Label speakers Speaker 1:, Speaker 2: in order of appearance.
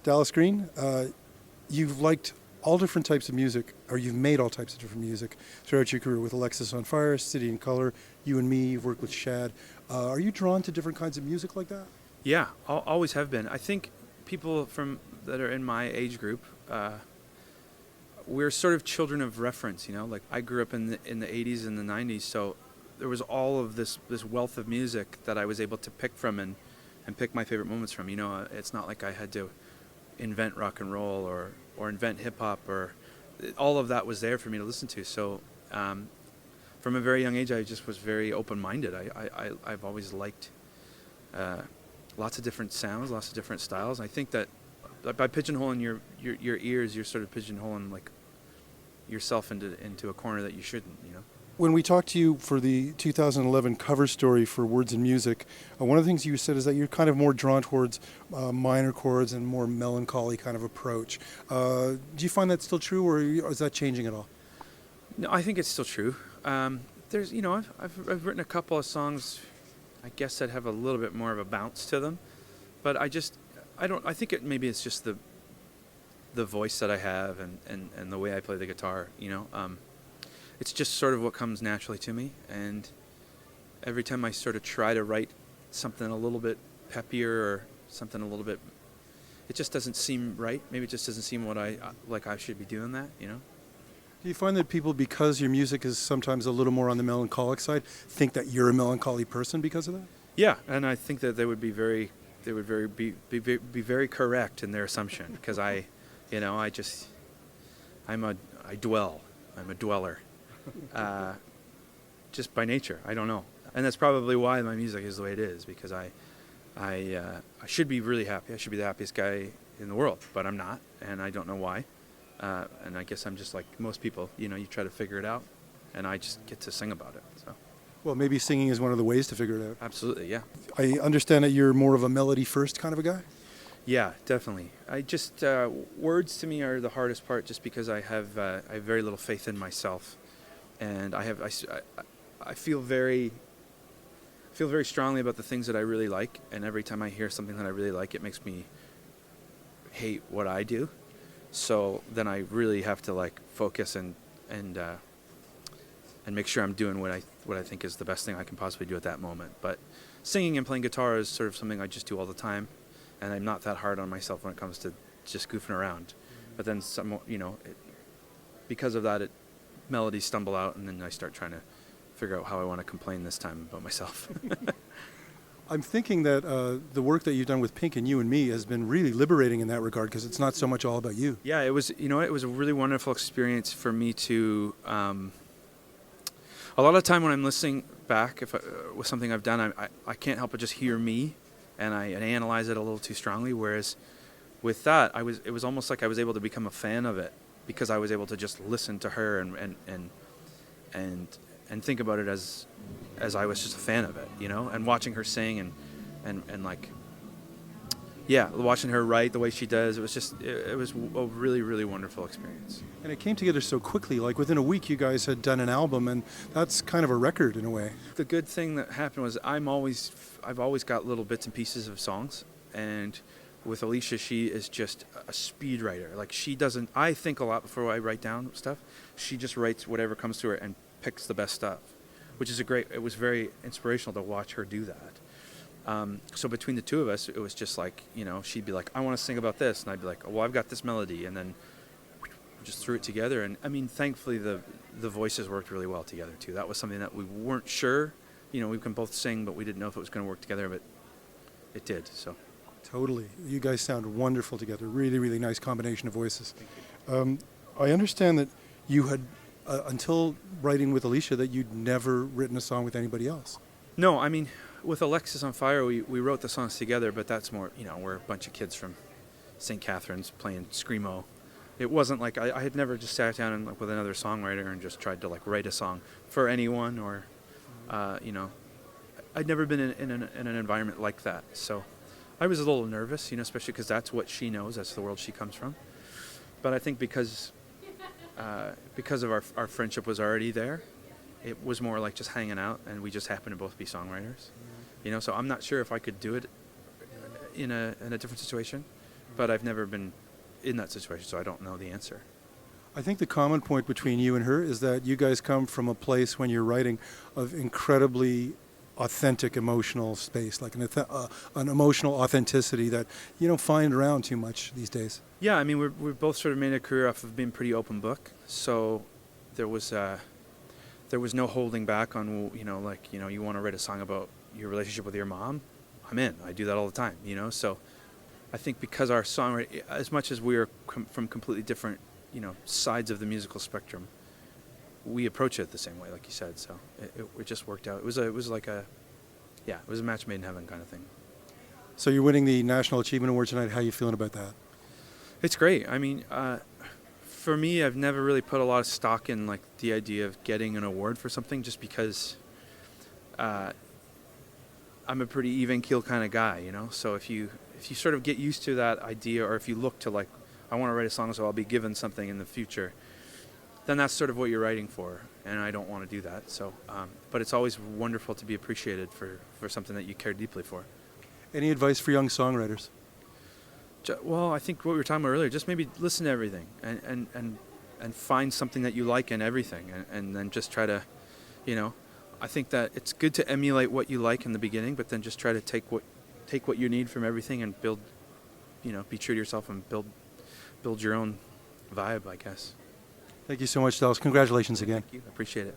Speaker 1: Dallas Green, you've liked all different types of music, or you've made all types of different music throughout your career with Alexis on Fire, City in Color, You and Me, you've worked with Shad. Are you drawn to different kinds of music like that?
Speaker 2: Yeah, always have been. I think people that are in my age group, we're sort of children of reference, you know? Like, I grew up in the 80s and the 90s, so there was all of this wealth of music that I was able to pick from and pick my favorite moments from. You know, it's not like I had to invent rock and roll or invent hip-hop, or all of that was there for me to listen to. So from a very young age, I just was very open-minded. I've always liked lots of different sounds, lots of different styles. I think that by pigeonholing your ears, you're sort of pigeonholing like yourself into a corner that you shouldn't, you know.
Speaker 1: When we talked to you for the 2011 cover story for Words and Music, one of the things you said is that you're kind of more drawn towards minor chords and more melancholy kind of approach. Do you find that still true, or is that changing at all?
Speaker 2: No, I think it's still true. There's, you know, I've written a couple of songs, I guess, that have a little bit more of a bounce to them, but I think maybe it's just the voice that I have and the way I play the guitar, you know. It's just sort of what comes naturally to me, and every time I sort of try to write something a little bit peppier or something a little bit, it just doesn't seem right. Maybe it just doesn't seem what I should be doing that, you know.
Speaker 1: Do you find that people, because your music is sometimes a little more on the melancholic side, think that you're a melancholy person because of that?
Speaker 2: Yeah, and I think that they would be very correct in their assumption, because I dwell. I'm a dweller. Just by nature, I don't know, and that's probably why my music is the way it is, because I should be really happy. I should be the happiest guy in the world, but I'm not, and I don't know why. And I guess I'm just like most people, you know, you try to figure it out, and I just get to sing about it. So,
Speaker 1: well, maybe singing is one of the ways to figure it out.
Speaker 2: Absolutely, yeah.
Speaker 1: I understand that you're more of a melody first kind of a guy.
Speaker 2: Yeah, definitely. I just words to me are the hardest part, just because I have very little faith in myself. And I feel very strongly about the things that I really like, and every time I hear something that I really like, it makes me hate what I do. So then I really have to like focus and make sure I'm doing what I think is the best thing I can possibly do at that moment. But singing and playing guitar is sort of something I just do all the time, and I'm not that hard on myself when it comes to just goofing around. But then because of that, melodies stumble out, and then I start trying to figure out how I want to complain this time about myself.
Speaker 1: I'm thinking that the work that you've done with Pink and You and Me has been really liberating in that regard, because it's not so much all about you.
Speaker 2: Yeah, it was a really wonderful experience for me to. A lot of the time when I'm listening back with something I've done, I can't help but just hear me, and I analyze it a little too strongly. Whereas with that, it was almost like I was able to become a fan of it, because I was able to just listen to her and think about it as I was just a fan of it, you know, and watching her sing and like, yeah, watching her write the way she does. It was a really, really wonderful experience.
Speaker 1: And it came together so quickly. Like within a week, you guys had done an album, and that's kind of a record in a way.
Speaker 2: The good thing that happened was I've always got little bits and pieces of songs, and with Alicia, she is just a speed writer. Like, I think a lot before I write down stuff. She just writes whatever comes to her and picks the best stuff, which is it was very inspirational to watch her do that. So between the two of us, it was just like, you know, she'd be like, I want to sing about this. And I'd be like, well, I've got this melody. And then just threw it together. And I mean, thankfully the voices worked really well together too. That was something that we weren't sure, you know, we can both sing, but we didn't know if it was going to work together, but it did. So.
Speaker 1: Totally. You guys sound wonderful together. Really, really nice combination of voices. I understand that you had, until writing with Alicia, that you'd never written a song with anybody else.
Speaker 2: No, I mean, with Alexis on Fire, we wrote the songs together, but that's more, you know, we're a bunch of kids from St. Catharines playing Screamo. It wasn't like, I had never just sat down and with another songwriter and just tried to like write a song for anyone, or, you know, I'd never been in an environment like that. So I was a little nervous, you know, especially because that's what she knows, that's the world she comes from. But I think because of our friendship was already there, it was more like just hanging out, and we just happened to both be songwriters. You know, so I'm not sure if I could do it in a different situation. but I've never been in that situation, so I don't know the answer.
Speaker 1: I think the common point between you and her is that you guys come from a place when you're writing of incredibly authentic emotional space, like an emotional authenticity that you don't find around too much these days.
Speaker 2: Yeah, I mean, we've both sort of made a career off of being pretty open book, so there was no holding back on, like, you want to write a song about your relationship with your mom, I'm in. I do that all the time, so I think because our songwriting, as much as we are from completely different, sides of the musical spectrum, we approach it the same way, like you said. So it just worked out. It was a match made in heaven kind of thing.
Speaker 1: So you're winning the National Achievement Award tonight. How are you feeling about that?
Speaker 2: It's great. I mean, for me, I've never really put a lot of stock in like the idea of getting an award for something, just because I'm a pretty even keel kind of guy, So if you sort of get used to that idea, or if you look to like, I want to write a song so I'll be given something in the future, then that's sort of what you're writing for, and I don't want to do that. So, but it's always wonderful to be appreciated for something that you care deeply for.
Speaker 1: Any advice for young songwriters?
Speaker 2: Well, I think what we were talking about earlier, just maybe listen to everything and find something that you like in everything, and then just try to, I think that it's good to emulate what you like in the beginning, but then just try to take what you need from everything and build, be true to yourself and build your own vibe, I guess.
Speaker 1: Thank you so much, Dallas. Congratulations again.
Speaker 2: Thank you. I appreciate it.